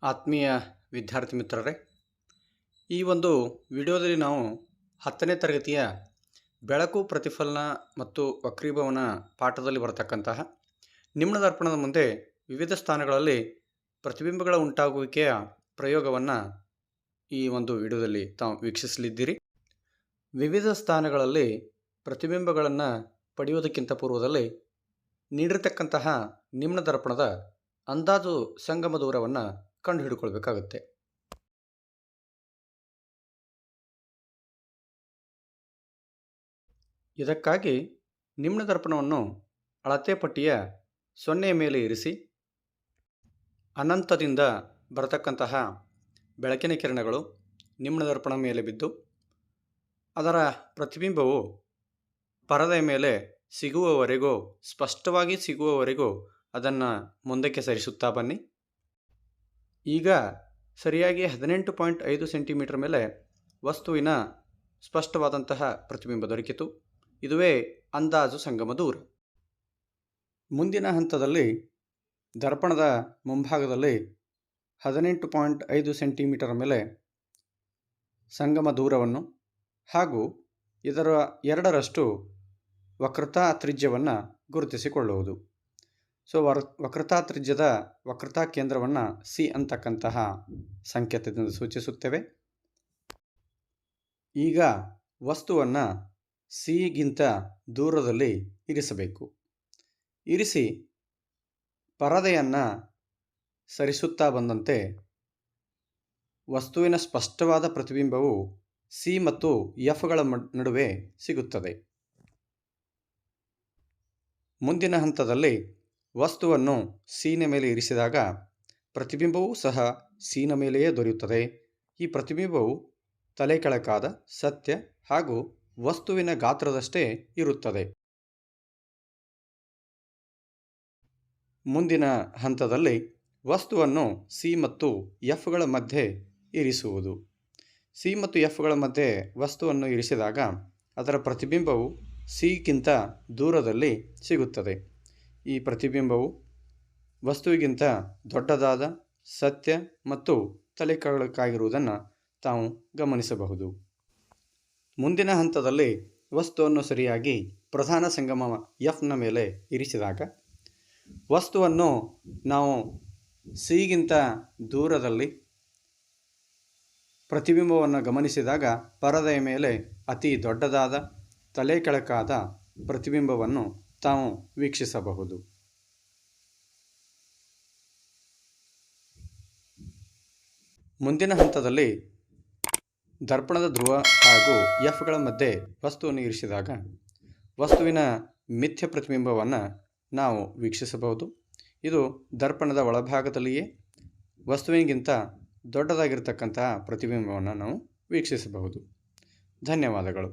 ಆತ್ಮೀಯ ವಿದ್ಯಾರ್ಥಿ ಮಿತ್ರರೇ, ಈ ಒಂದು ವಿಡಿಯೋದಲ್ಲಿ ನಾವು 10ನೇ ತರಗತಿಯ ಬೆಳಕು ಪ್ರತಿಫಲನ ಮತ್ತು ವಕ್ರೀಭವನ ಪಾಠದಲ್ಲಿ ಬರತಕ್ಕಂತಹ ನಿಮ್ನದರ್ಪಣದ ಮುಂದೆ ವಿವಿಧ ಸ್ಥಾನಗಳಲ್ಲಿ ಪ್ರತಿಬಿಂಬಗಳ ಉಂಟಾಗುವಿಕೆಯ ಪ್ರಯೋಗವನ್ನು ಈ ಒಂದು ವಿಡಿಯೋದಲ್ಲಿ ತಾವು ವೀಕ್ಷಿಸಲಿದ್ದೀರಿ. ವಿವಿಧ ಸ್ಥಾನಗಳಲ್ಲಿ ಪ್ರತಿಬಿಂಬಗಳನ್ನು ಪಡೆಯುವುದಕ್ಕಿಂತ ಪೂರ್ವದಲ್ಲಿ ನೀಡಿರತಕ್ಕಂತಹ ನಿಮ್ನದರ್ಪಣದ ಅಂದಾಜು ಸಂಗಮ ದೂರವನ್ನು ಕಂಡುಹಿಡಿದುಕೊಳ್ಬೇಕಾಗುತ್ತೆ. ಇದಕ್ಕಾಗಿ ನಿಮ್ನದರ್ಪಣವನ್ನು ಅಳತೆ ಪಟ್ಟಿಯ 0 ಮೇಲೆ ಇರಿಸಿ ಅನಂತದಿಂದ ಬರತಕ್ಕಂತಹ ಬೆಳಕಿನ ಕಿರಣಗಳು ನಿಮ್ನದರ್ಪಣ ಮೇಲೆ ಬಿದ್ದು ಅದರ ಪ್ರತಿಬಿಂಬವು ಪರದೆಯ ಮೇಲೆ ಸಿಗುವವರೆಗೂ, ಸ್ಪಷ್ಟವಾಗಿ ಸಿಗುವವರೆಗೂ ಅದನ್ನು ಮುಂದಕ್ಕೆ ಸರಿಸುತ್ತಾ ಬನ್ನಿ. ಈಗ ಸರಿಯಾಗಿ 18.5 ಸೆಂಟಿಮೀಟರ್ ಮೇಲೆ ವಸ್ತುವಿನ ಸ್ಪಷ್ಟವಾದಂತಹ ಪ್ರತಿಬಿಂಬ ದೊರಕಿತು. ಇದುವೇ ಅಂದಾಜು ಸಂಗಮ ದೂರ. ಮುಂದಿನ ಹಂತದಲ್ಲಿ ದರ್ಪಣದ ಮುಂಭಾಗದಲ್ಲಿ 18.5 ಸೆಂಟಿಮೀಟರ್ ಮೇಲೆ ಸಂಗಮ ದೂರವನ್ನು ಹಾಗೂ ಇದರ 2ರಷ್ಟು ವಕ್ರತಾ ತ್ರಿಜ್ಯವನ್ನು ಗುರುತಿಸಿಕೊಳ್ಳುವುದು. ಸೊ ವಕ್ರತಾ ತ್ರಿಜ್ಯದ ವಕ್ರತಾ ಕೇಂದ್ರವನ್ನು ಸಿ ಅಂತಕ್ಕಂತಹ ಸಂಕೇತದಿಂದ ಸೂಚಿಸುತ್ತೇವೆ. ಈಗ ವಸ್ತುವನ್ನು ಸಿಗಿಂತ ದೂರದಲ್ಲಿ ಇರಿಸಬೇಕು. ಇರಿಸಿ ಪರದೆಯನ್ನು ಸರಿಸುತ್ತಾ ಬಂದಂತೆ ವಸ್ತುವಿನ ಸ್ಪಷ್ಟವಾದ ಪ್ರತಿಬಿಂಬವು ಸಿ ಮತ್ತು ಎಫ್ಗಳ ನಡುವೆ ಸಿಗುತ್ತದೆ. ಮುಂದಿನ ಹಂತದಲ್ಲಿ ವಸ್ತುವನ್ನು ಸಿನ ಮೇಲೆ ಇರಿಸಿದಾಗ ಪ್ರತಿಬಿಂಬವೂ ಸಹ ಸಿನ ಮೇಲೆಯೇ ದೊರೆಯುತ್ತದೆ. ಈ ಪ್ರತಿಬಿಂಬವು ತಲೆ ಕೆಳಕಾದ, ಸತ್ಯ ಹಾಗೂ ವಸ್ತುವಿನ ಗಾತ್ರದಷ್ಟೇ ಇರುತ್ತದೆ. ಮುಂದಿನ ಹಂತದಲ್ಲಿ ವಸ್ತುವನ್ನು ಸಿ ಮತ್ತು ಎಫ್ಗಳ ಮಧ್ಯೆ ಇರಿಸುವುದು. ಸಿ ಮತ್ತು ಎಫ್ಗಳ ಮಧ್ಯೆ ವಸ್ತುವನ್ನು ಇರಿಸಿದಾಗ ಅದರ ಪ್ರತಿಬಿಂಬವು ಸಿಗಿಂತ ದೂರದಲ್ಲಿ ಸಿಗುತ್ತದೆ. ಈ ಪ್ರತಿಬಿಂಬವು ವಸ್ತುವಿಗಿಂತ ದೊಡ್ಡದಾದ, ಸತ್ಯ ಮತ್ತು ತಲೆ ಕೆಳಕಾಗಿರುವುದನ್ನು ತಾವು ಗಮನಿಸಬಹುದು. ಮುಂದಿನ ಹಂತದಲ್ಲಿ ವಸ್ತುವನ್ನು ಸರಿಯಾಗಿ ಪ್ರಧಾನ ಸಂಗಮ ಎಫ್ನ ಮೇಲೆ ಇರಿಸಿದಾಗ ವಸ್ತುವನ್ನು ನಾವು ಸಿಗಿಂತ ದೂರದಲ್ಲಿ ಪ್ರತಿಬಿಂಬವನ್ನು ಗಮನಿಸಿದಾಗ ಪರದೆಯ ಮೇಲೆ ಅತಿ ದೊಡ್ಡದಾದ, ತಲೆ ಕೆಳಕಾದ ಪ್ರತಿಬಿಂಬವನ್ನು ತಾವು ವೀಕ್ಷಿಸಬಹುದು. ಮುಂದಿನ ಹಂತದಲ್ಲಿ ದರ್ಪಣದ ಧ್ರುವ ಹಾಗೂ ಎಫ್ಗಳ ಮಧ್ಯೆ ವಸ್ತುವನ್ನು ಇರಿಸಿದಾಗ ವಸ್ತುವಿನ ಮಿಥ್ಯ ಪ್ರತಿಬಿಂಬವನ್ನು ನಾವು ವೀಕ್ಷಿಸಬಹುದು. ಇದು ದರ್ಪಣದ ಒಳಭಾಗದಲ್ಲಿಯೇ ವಸ್ತುವಿಗಿಂತ ದೊಡ್ಡದಾಗಿರ್ತಕ್ಕಂತಹ ಪ್ರತಿಬಿಂಬವನ್ನು ನಾವು ವೀಕ್ಷಿಸಬಹುದು. ಧನ್ಯವಾದಗಳು.